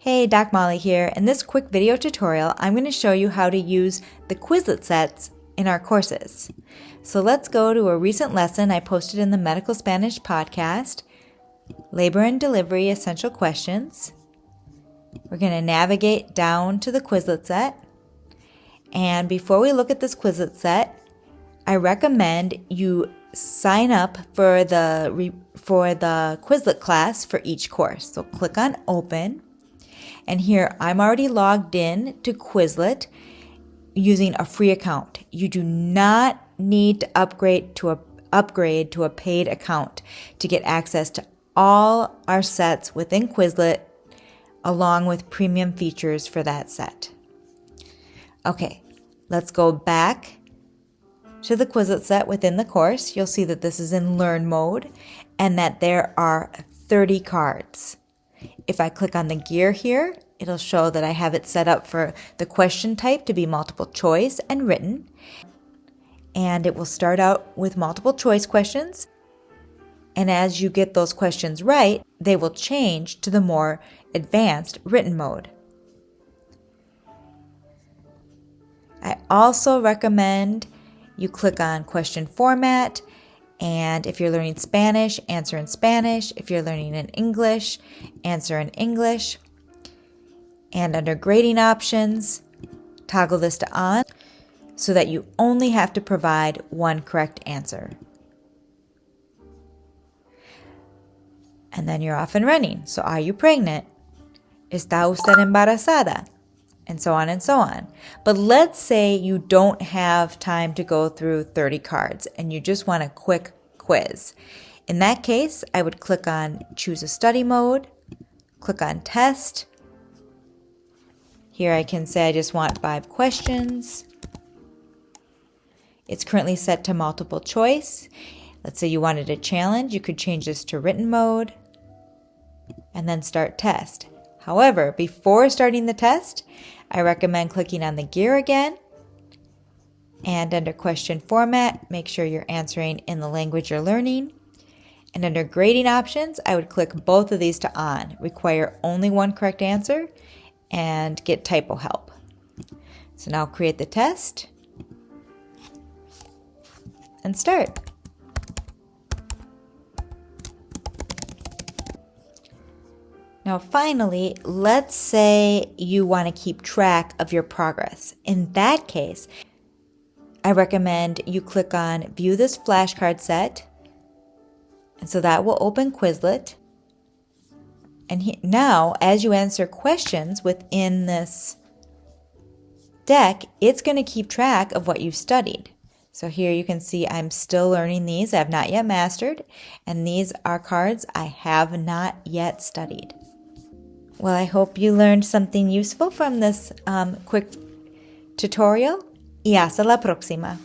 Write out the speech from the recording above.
Hey, Doc Molly here. In this quick video tutorial, I'm going to show you how to use the Quizlet sets in our courses. So let's go to a recent lesson I posted in the Medical Spanish podcast, Labor and Delivery Essential Questions. We're going to navigate down to the Quizlet set. And before we look at this Quizlet set, I recommend you sign up for the Quizlet class for each course. So click on Open. And here, I'm already logged in to Quizlet using a free account. You do not need to upgrade to a paid account to get access to all our sets within Quizlet, along with premium features for that set. Okay, let's go back to the Quizlet set within the course. You'll see that this is in Learn mode and that there are 30 cards. If I click on the gear here, it'll show that I have it set up for the question type to be multiple choice and written. And it will start out with multiple choice questions. And as you get those questions right, they will change to the more advanced written mode. I also recommend you click on question format. And if you're learning Spanish, answer in Spanish. If you're learning in English, answer in English. And under grading options, toggle this to on so that you only have to provide one correct answer. And then you're off and running. So are you pregnant? ¿Está usted embarazada? And so on and so on. But let's say you don't have time to go through 30 cards and you just want a quick quiz. In that case, I would click on Choose a Study Mode, click on Test. Here I can say I just want 5 questions. It's currently set to multiple choice. Let's say you wanted a challenge. You could change this to written mode and then start test. However, before starting the test, I recommend clicking on the gear again, and under question format, make sure you're answering in the language you're learning. And under grading options, I would click both of these to on, require only one correct answer, and get typo help. So now create the test and start. Now finally, let's say you want to keep track of your progress. In that case, I recommend you click on View this flashcard set. And so that will open Quizlet. And now, as you answer questions within this deck, it's going to keep track of what you've studied. So here you can see I'm still learning these. I have not yet mastered. And these are cards I have not yet studied. Well, I hope you learned something useful from this quick tutorial. Y hasta la próxima.